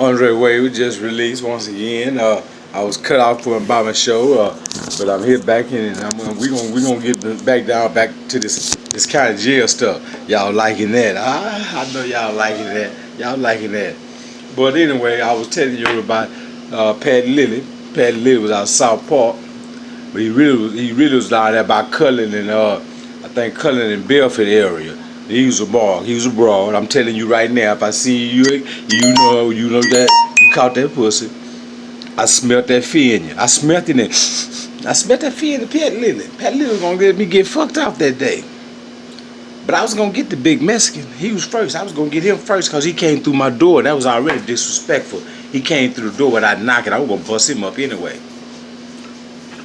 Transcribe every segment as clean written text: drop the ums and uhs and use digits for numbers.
Andre Wade was just released once again. I was cut off from my show, but I'm here back in, and we gonna get back to this kind of jail stuff. Y'all liking that? I know y'all liking that. Y'all liking that. But anyway, I was telling you about Pat Lilly. Pat Lilly was out of South Park, but he really was down there by Cullen and I think Cullen and Belford area. He was a broad. He was a broad. I'm telling you right now, if I see you, you know that you caught that pussy. I smelt that fear in you. I smelt that fear in the Pat Lilly. Pat Lilly was gonna let me get fucked off that day. But I was gonna get the big Mexican. He was first. I was gonna get him first because he came through my door. That was already disrespectful. He came through the door without knocking. I was gonna bust him up anyway.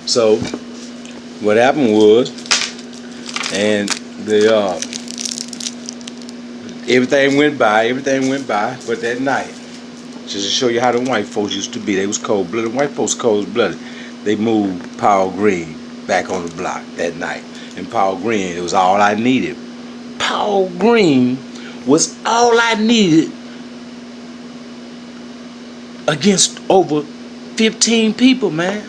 So what happened was, and everything went by, but that night, just to show you how the white folks used to be, they was cold-blooded. White folks cold-blooded. They moved Paul Green back on the block that night. And Paul Green, it was all I needed. Paul Green was all I needed against over 15 people, man.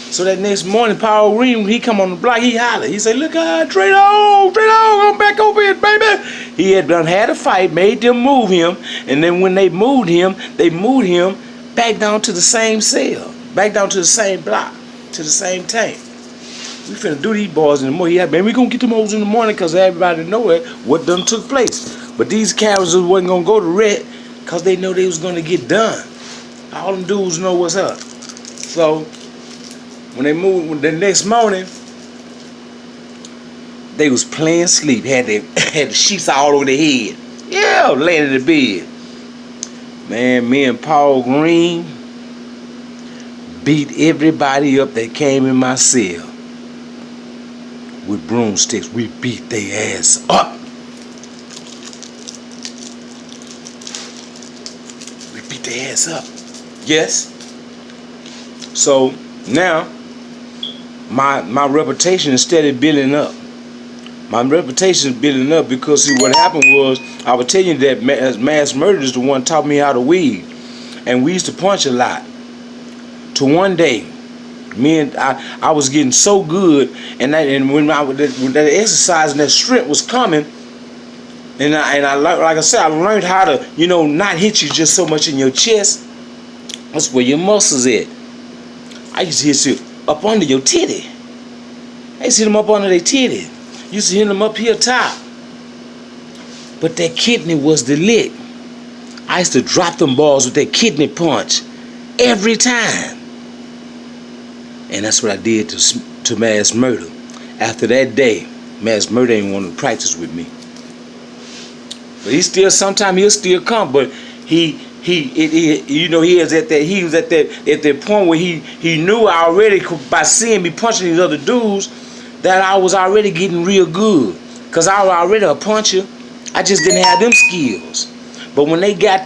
So that next morning, Paul Green, when he come on the block, he hollered. He said, "Look at Trado, I'm back over here, baby." He had had a fight, made them move him, and then when they moved him back down to the same cell, back down to the same block, to the same tank. We finna do these boys in the morning. Yeah, man, we gonna get them hoes in the morning because everybody know it, what done took place. But these cowards wasn't gonna go to red because they know they was gonna get done. All them dudes know what's up. So when they moved the next morning, they was playing sleep. Had the sheets all over their head. Yeah, laying in the bed. Man, me and Paul Green beat everybody up that came in my cell with broomsticks. We beat their ass up. We beat their ass up. Yes. So now my reputation is steady building up. My reputation is building up because see what happened was, I was telling you that mass murder is the one taught me how to weed, and we used to punch a lot. To one day, I was getting so good, and when that exercise and that strength was coming, and I like I said, I learned how to not hit you just so much in your chest. That's where your muscles at. I used to hit you up under your titty. I used to hit them up under their titty. Used to hit them up here top. But that kidney was the lick. I used to drop them balls with that kidney punch every time. And that's what I did to Mass Murder. After that day, Mass Murder ain't want to practice with me. But sometimes he'll still come, but he was at that point where he knew already by seeing me punching these other dudes that I was already getting real good, cause I was already a puncher. I just didn't have them skills. But when I got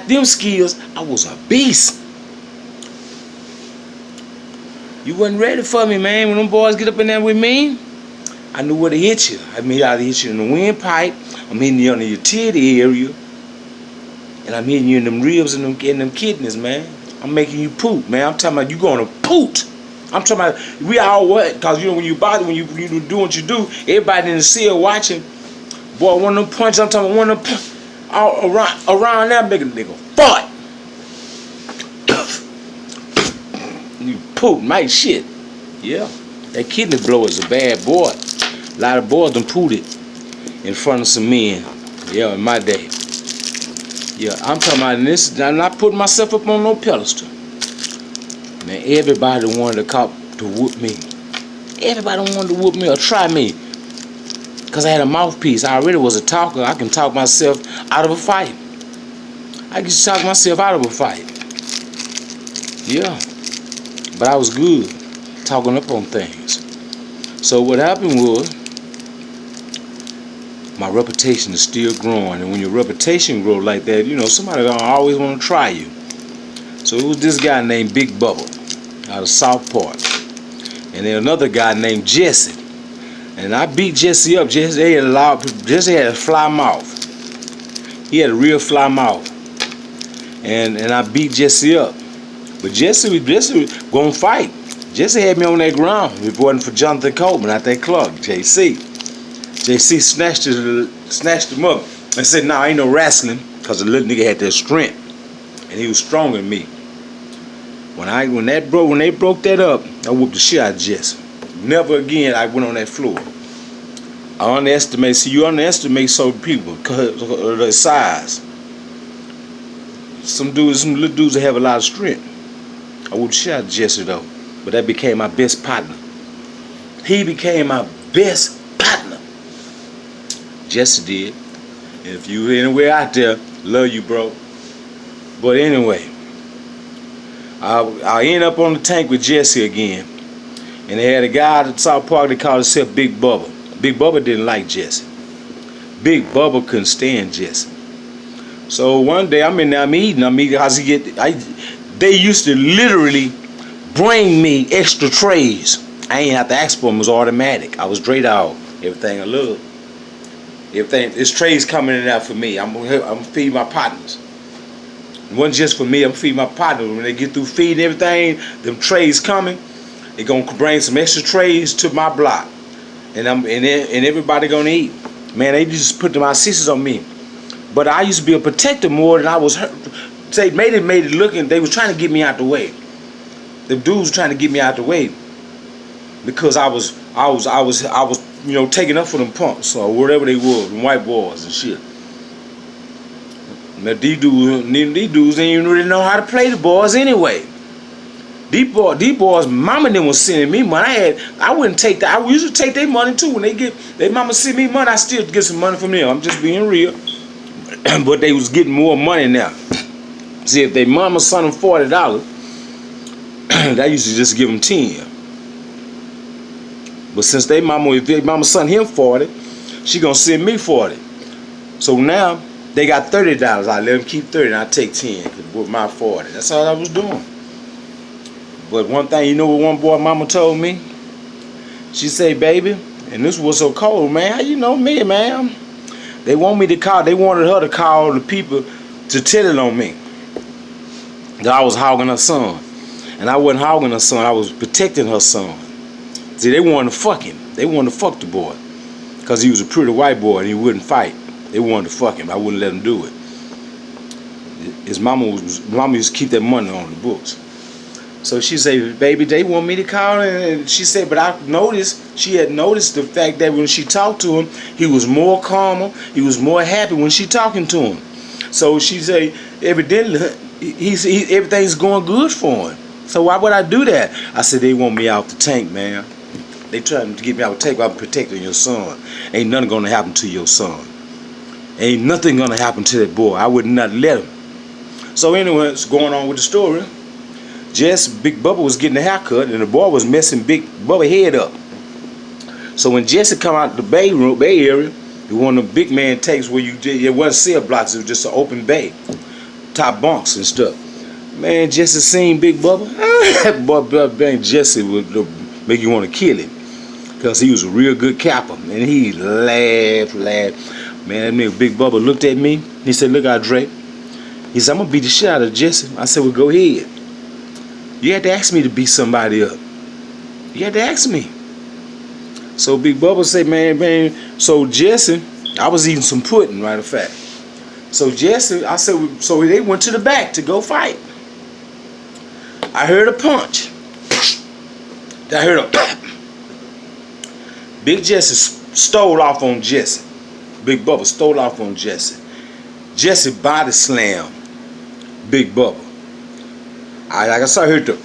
them skills, I was a beast. You wasn't ready for me, man. When them boys get up in there with me, I knew where to hit you. I mean, I'd hit you in the windpipe. I'm hitting you under your titty area. And I'm hitting you in them ribs and them kidneys, man. I'm making you poop, man. I'm talking about you going to poot. I'm talking about we all what? Because when you do what you do, everybody in the cell watching. Boy, one of them punches, I'm talking about one of them all around there, make a nigga fart. You poop, my shit. Yeah. That kidney blower is a bad boy. A lot of boys done pooted in front of some men. Yeah, in my day. Yeah, I'm talking about this. I'm not putting myself up on no pedestal. Man, everybody wanted to whoop me. Everybody wanted to whoop me or try me. Because I had a mouthpiece. I already was a talker. I can talk myself out of a fight. I can talk myself out of a fight. Yeah. But I was good talking up on things. So what happened was, my reputation is still growing. And when your reputation grows like that, somebody gonna always want to try you. So it was this guy named Big Bubba out of South Park. And then another guy named Jesse. And I beat Jesse up. Jesse had a fly mouth. He had a real fly mouth. and I beat Jesse up. But Jesse gonna fight. Jesse had me on that ground. If it wasn't for Jonathan Coleman out that Clark, JC snatched him up and said, "Nah, ain't no wrestling," because the little nigga had that strength and he was stronger than me. When they broke that up, I whooped the shit out of Jesse. Never again I went on that floor. You underestimate certain people because of their size. Some little dudes that have a lot of strength. I whooped the shit out of Jesse though. But that became my best partner. He became my best partner. Jesse did. And if you anywhere out there, love you, bro. But anyway, I end up on the tank with Jesse again. And they had a guy at South Park that called himself Big Bubba. Big Bubba didn't like Jesse. Big Bubba couldn't stand Jesse. So one day I'm in there, I'm eating. They used to literally bring me extra trays. I ain't have to ask for them, it was automatic. I was DorDog. Everything I love. Everything, this trays coming in and out for me. I'm feeding my partners. It wasn't just for me, I'm feeding my partners. When they get through feeding everything, them trays coming, they gonna bring some extra trays to my block. And everybody gonna eat. Man, they just put my sisters on me. But I used to be a protector more than I was hurt. They made it looking, they was trying to get me out the way. The dudes were trying to get me out the way because I was taking up for them punks or whatever they were, them white boys and shit. Now these dudes didn't even really know how to play the boys anyway. These boys, mama them was sending me money. I wouldn't take that. I used to take their money too. When they mama send me money, I still get some money from them. I'm just being real. But they was getting more money now. See, if they mama sent them $40, I used to just give them 10. But since if their mama sent him 40, she gonna send me 40. So now they got $30. I let them keep 30 and I take 10 with my 40. That's all I was doing. But one thing, you know what one boy mama told me? She said, "Baby," and this was so cold, man. How you know me, man? They wanted her to call the people to tell it on me that I was hogging her son. And I wasn't hogging her son, I was protecting her son. See, they wanted to fuck him. They wanted to fuck the boy. Because he was a pretty white boy and he wouldn't fight. They wanted to fuck him. I wouldn't let him do it. His mama used to keep that money on the books. So she said, "Baby, they want me to call," and she said, but she had noticed the fact that when she talked to him, he was more calmer, he was more happy when she talking to him. So she said, evidently, everything's going good for him. So why would I do that? I said, they want me out the tank, man. They trying to get me out the tank while I'm protecting your son. Ain't nothing gonna happen to your son. Ain't nothing gonna happen to that boy. I would not let him. So anyway, it's going on with the story. Big Bubba was getting a haircut and the boy was messing Big Bubba head up. So when Jesse come out the Bay Area, it was one of the big man takes where it wasn't cell blocks, it was just an open bay, top bunks and stuff. Man, Jesse seen Big Bubba. That boy, man, Jesse would make you want to kill him because he was a real good capper. And he laughed. Man, that nigga Big Bubba looked at me. He said, "Look out, Drake." He said, "I'm gonna beat the shit out of Jesse." I said, "Well, go ahead. You had to ask me to beat somebody up. You had to ask me." So Big Bubba said, man. So Jesse, I was eating some pudding, matter of fact. So Jesse, I said, so they went to the back to go fight. I heard a punch. I heard a pop. Big Jesse stole off on Jesse. Big Bubba stole off on Jesse. Jesse body slammed Big Bubba. I heard the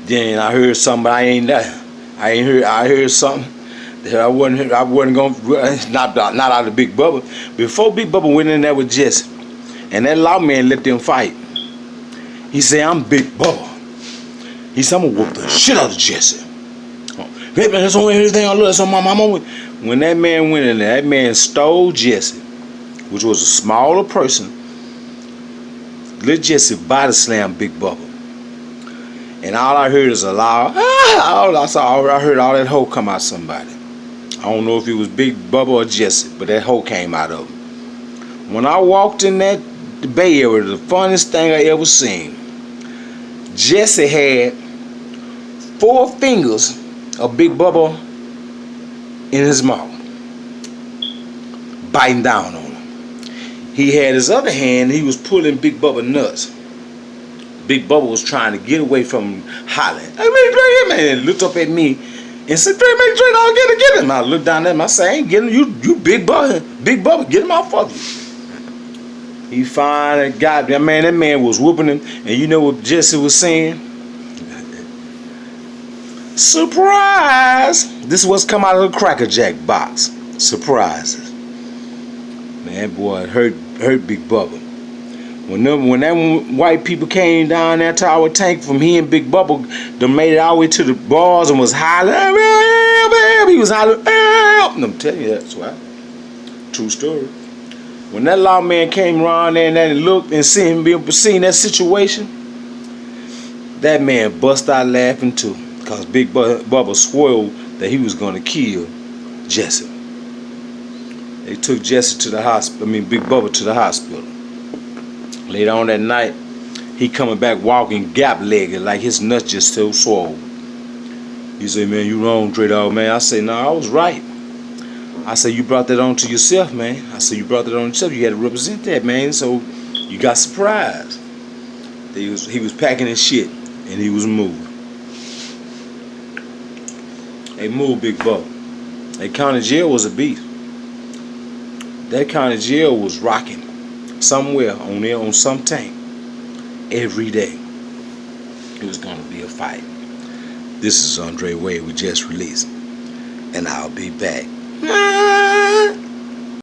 then I heard something, but I heard something that I wasn't gonna not out of Big Bubba. Before Big Bubba went in there with Jesse, and that law man let them fight. He said, "I'm Big Bubba." He said, "I'm gonna whoop the shit out of Jesse." Baby, that's the only thing I love. That's on my mama. When that man went in there, that man stole Jesse, which was a smaller person. Let Jesse body slam Big Bubba. And all I heard is a loud, I heard all that hoe come out somebody. I don't know if it was Big Bubba or Jesse, but that hoe came out of him. When I walked in the Bay Area, the funniest thing I ever seen. Jesse had 4 fingers of Big Bubba in his mouth, biting down on him. He had his other hand, he was pulling Big Bubba nuts. Big Bubba was trying to get away from him, hollering, "Hey, man," and looked up at me and said, "Dre, I'll get him." I looked down at him, I said, "I ain't getting him, you Big Bubba, get him off of you." He finally got that man. That man was whooping him, and you know what Jesse was saying? Surprise! This is what's come out of the Cracker Jack box. Surprises. Man, boy, it hurt Big Bubba. When that white people came down there to our tank from he and Big Bubba, they made it all the way to the bars and was hollering, "Help!" He was hollering, "Help!" And I'm telling you, that's why. True story. When that lawman came around there and looked and seen that situation, that man bust out laughing too, because Big Bubba swore that he was gonna kill Jesse. They took Jesse to the hospital. Big Bubba to the hospital. Later on that night, he coming back walking gap-legged like his nuts just still swole. He said, "Man, you wrong, DorDog, man." I said, "No, I was right." I said, "You brought that on to yourself, man." I said, "You brought that on yourself. You had to represent that, man. So you got surprised." He was packing his shit and he was moving. Hey, move, Big Bubba. That county jail was a beast. That county jail was rocking somewhere on there on some tank every day. It was gonna be a fight. This is Andre Wade with Just Release, and I'll be back.